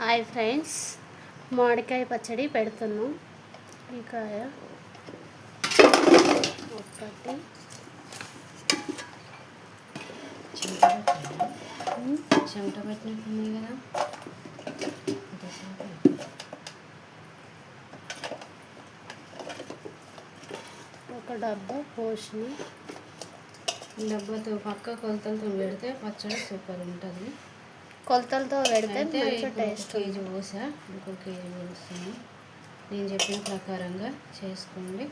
Hi friends, మామిడికాయ పచ్చడి పెడుతున్నాం. ఈ కాయ ఒకటి చెమట పెట్టినట్టున్నాయి కదా. ఒక డబ్బా పోషణ డబ్బాతో పక్క కొలతలతో పెడితే పచ్చడి సూపర్ ఉంటుంది. కొలతలతో పెడితే మంచి టేస్ట్. కేజీ పోసా, ఇంకో కేజీ పోస్తుంది. నేను చెప్పిన ప్రకారంగా చేసుకోండి,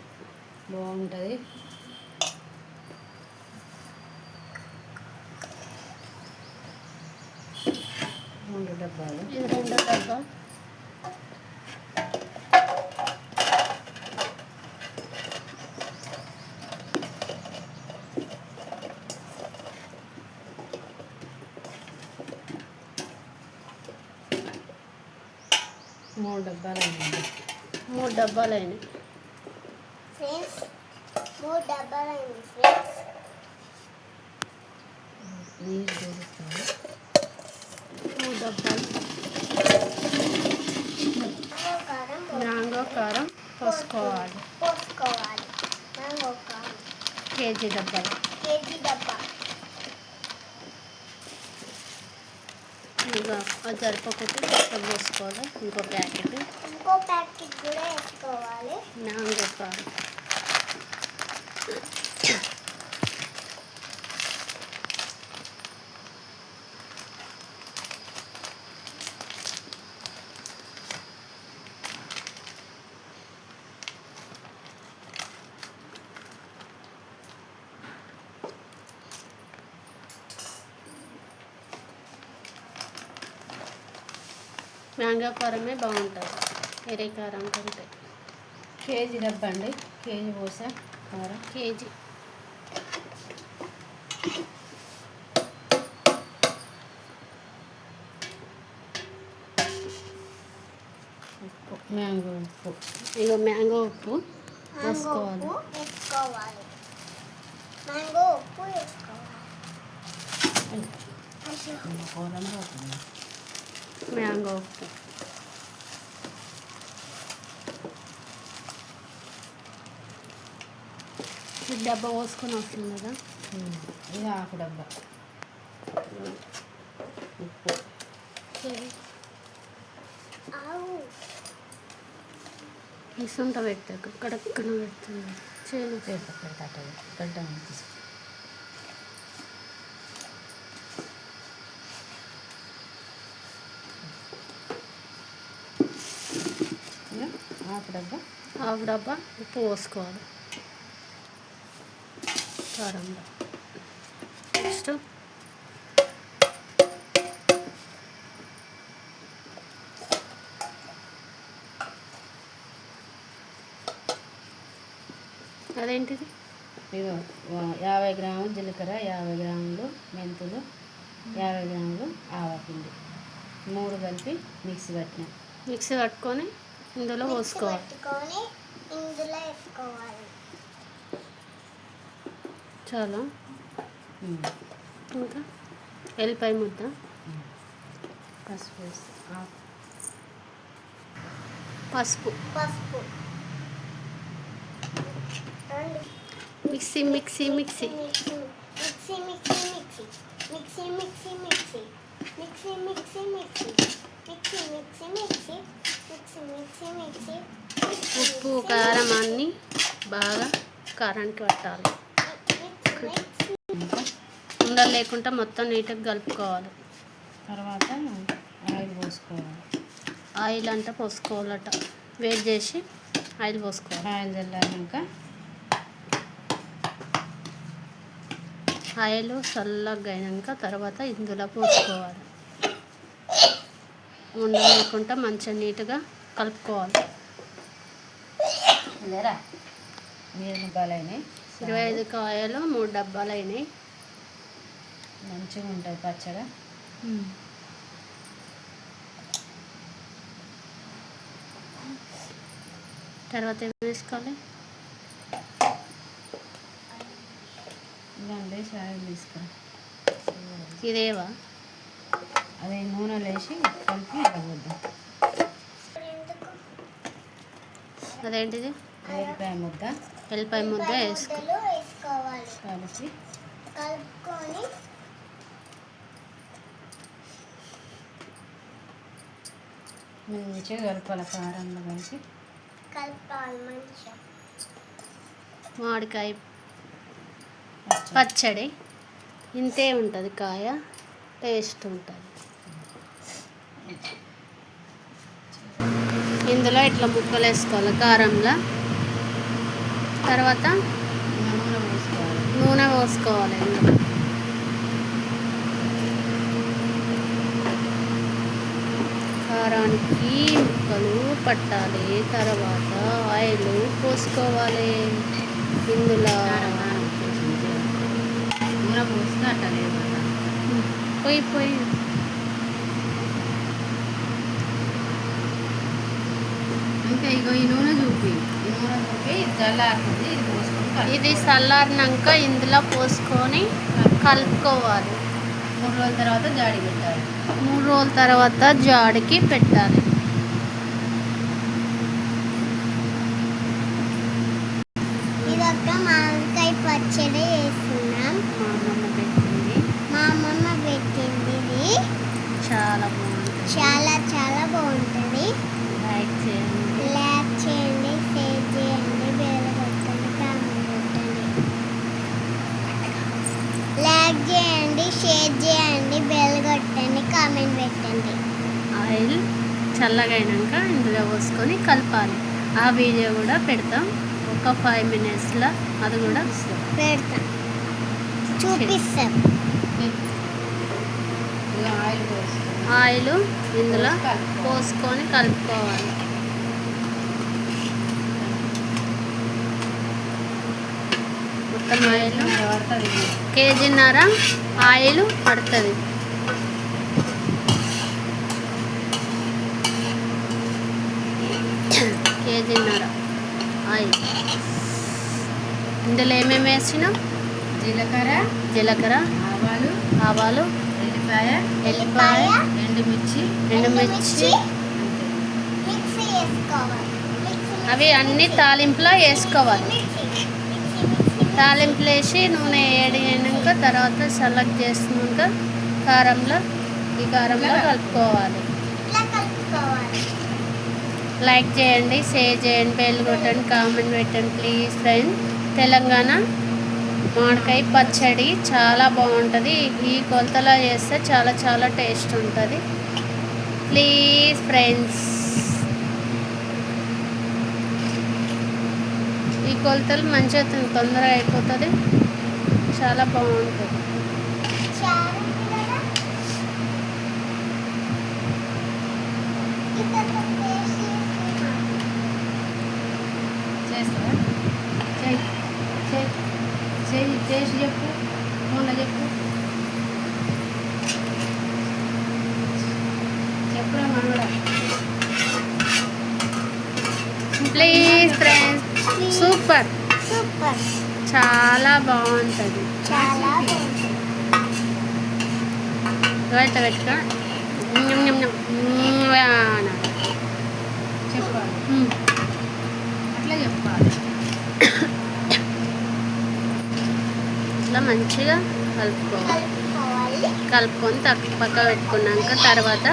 బాగుంటుంది. రెండు డబ్బాలు, ఇది రెండో డబ్బా. మూడు డబ్బాలు అయినాయి. మూడు డబ్బాలు అయినాయి ఫ్రెండ్స్. మూడు డబ్బాలు అయింది ఫ్రెండ్స్. నీరు చూపిస్తాను. మూడు డబ్బాలు మ్యాంగో కారం పోసుకోవాలి. మ్యాంగో కారం కేజీ డబ్బాలు. డబ్బా. ఇంకా అది సరిపోకపోతే మొత్తం పోసుకోవాలి. ఇంకో ప్యాకెట్ కూడా వేసుకోవాలి. మ్యాంగో కారం. మ్యాంగో కారమే బాగుంటుంది వేరే కారం కంటే. కేజీ డబ్బా అండి, కేజీ పోసా కారం. కేజీ ఉప్పు, మ్యాంగో ఉప్పు. ఇగో మ్యాంగో ఉప్పు వేసుకోవాలి. మ్యాంగో ఉప్పు వేసుకోవాలి. మ్యాంగో ఉప్పు. ఈ డబ్బా పోసుకొని వస్తుంది కదా. ఇది ఆకు డబ్బా. ఉప్పు ఇసుంట పెడతాక కడక్కన పెడుతుంది. చేను పెడతా గడ్డ ఆకు డబ్బా ఉప్పు పోసుకోవాలి. కారంలో నెక్స్ట్ అదేంటిది? ఇదో 50 గ్రాములు జీలకర్ర, 50 గ్రాములు మెంతులు, 50 గ్రాములు ఆవపిండి, 3 కలిపి మిక్సీ పట్టుకొని ఇందులో పోసుకోవాలి. చాలా ఇంకా ఎల్లిపాయ ముద్ద, పసుపు మిక్సీ మిక్సీ మిక్సీ ఉప్పు కారం అన్నీ బాగా కారానికి పట్టాలి. ఉండలు లేకుండా మొత్తం నీట్గా కలుపుకోవాలి. తర్వాత ఆయిల్ పోసుకోవాలి. ఆయిల్ అంటే పోసుకోవాలట, వేడి చేసి ఆయిల్ పోసుకోవాలి. ఆయిల్ చల్లారినాక ఆయిల్ చల్లగా అయినాక తర్వాత ఇందులో పోసుకోవాలి. ఉండలు లేకుండా మంచిగా నీట్గా కలుపుకోవాలి. నీరు డబ్బాలు అయినాయి. 25 కాయలు 3 డబ్బాలు అయినాయి. మంచిగా ఉంటుంది పచ్చడి. తర్వాత ఏం వేసుకోవాలి? ఇదండి చాయ్ తీసుకురా. ఇదేవా అదే నూనెలో వేసి కలిపి ఇవ్వద్దాం. ఎందుకు అదేంటిది? ఎల్లిపాయ ముద్ద ఎల్లిపాయ ముద్ద వేసుకో. ముద్దలు వేసుకోవాలి. కలిపి కలుపుకొని మంచిగా కలపాలి. కారంలో కలిపి కలపాలి మంచిగా. మామిడికాయ పచ్చడి ఇంతే ఉంటుంది. కాయ టేస్ట్ ఉంటుంది. ఇందులో ఇట్లా ముక్కలు వేసుకోవాలి కారంలో. తర్వాత నూనె పోసుకోవాలి. నూనె పోసుకోవాలి. ఇందులో కారానికి ముక్కలు పట్టాలి. తర్వాత ఆయిల్ పోసుకోవాలి. ఇందులో నూనె పోస్తే అట్లా లేదు కదా. పోయి ఇంకా ఇగో ఈ నూనె చూపి చల్లారుతుంది. ఇది పోసుకొని ఇది చల్లారినాక ఇందులో పోసుకొని కలుపుకోవాలి. 3 రోజుల తర్వాత జాడి పెట్టాలి. 3 రోజుల తర్వాత జాడికి పెట్టాలి. ఇదొక మామిడికాయ పచ్చడి వేస్తున్నాం. మా అమ్మమ్మ పెట్టింది. మా అమ్మమ్మ పెట్టింది. ఇది చాలా బాగుంటుంది. చాలా చాలా బాగుంటుంది. లైక్ చేయండి. లైక్ చేయండి, షేర్ చేయండి, బెల్ కొట్టండి, కామెంట్ పెట్టండి. లైక్ చేయండి, షేర్ చేయండి, బెల్ కొట్టండి, కామెంట్ పెట్టండి. ఆయిల్ చల్లగా అయినాక ఇందులో పోసుకొని కలపాలి. ఆ వీడియో కూడా పెడతాం ఒక 5 minutesలో. అది కూడా పెడతాం, చూపిస్తాం. ఇగో ఆయిల్ పోసుకొని ఆయిల్ ఇందులో పోసుకొని కలుపుకోవాలి. మొత్తం ఆయిల్ పడుతుంది. కేజీన్నర ఆయిల్ పడుతుంది. కేజీన్నర ఆయిల్. ఇందులో ఏమేమి వేసినాం? జీలకర్ర, ఆవాలు, ఆవాలు, ఎల్లిపాయ, ఎండుమిర్చి, ఎండుమిర్చి, మిక్సీ వేసుకోవాలి. అవి అన్ని తాలింపులో వేసుకోవాలి. తాలింపులు వేసి నూనె వేడి అయినాక తర్వాత సెలెక్ట్ చేసినాక ఈ కారంలో కలుపుకోవాలి. ఇట్లా కలుపుకోవాలి. లైక్ చేయండి, షేర్ చేయండి, బెల్ కొట్టండి, కామెంట్ పెట్టండి ప్లీజ్ ఫ్రెండ్స్. తెలంగాణ మామిడికాయ పచ్చడి చాలా బాగుంటుంది. ఈ కొలతలో చేస్తే చాలా చాలా టేస్ట్ ఉంటుంది. ప్లీజ్ ఫ్రెండ్స్, ఈ కొలతలు మంచిగా తొందరగా అయిపోతుంది. చాలా బాగుంటుంది. చారు కదా, ఇక్కడ వేసి చేస్తావా? చేసి చెప్పు. నూనె చెప్పు. చెప్పురా మనవడా. ప్లీజ్ ఫ్రెండ్స్, సూపర్, సూపర్, చాలా బాగుంటుంది. చాలా బాగుంటుంది. బయట పెట్టుకో. చెప్పాలి. అట్లా చెప్పాలి. ఇట్లా మంచిగా కలుపుకోవాలి. కలుపుకోవాలి. కలుపుకొని పక్క పెట్టుకున్నాక తర్వాత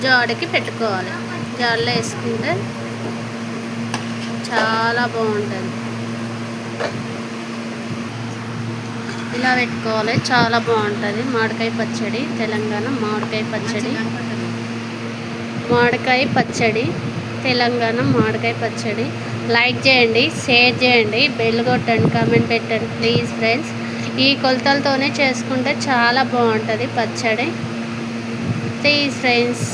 జాడికి పెట్టుకోవాలి. జాడలో వేసుకుంటే చాలా బాగుంటుంది. ఇలా పెట్టుకోవాలి, చాలా బాగుంటుంది. మామిడికాయ పచ్చడి, తెలంగాణ మామిడికాయ పచ్చడి. మామిడికాయ పచ్చడి, తెలంగాణ మామిడికాయ పచ్చడి. లైక్ చేయండి, షేర్ చేయండి, బెల్ కొట్టండి, కామెంట్ పెట్టండి ప్లీజ్ ఫ్రెండ్స్. ఈ కొలతలతోనే చేసుకుంటే చాలా బాగుంటుంది పచ్చడి. Please friends.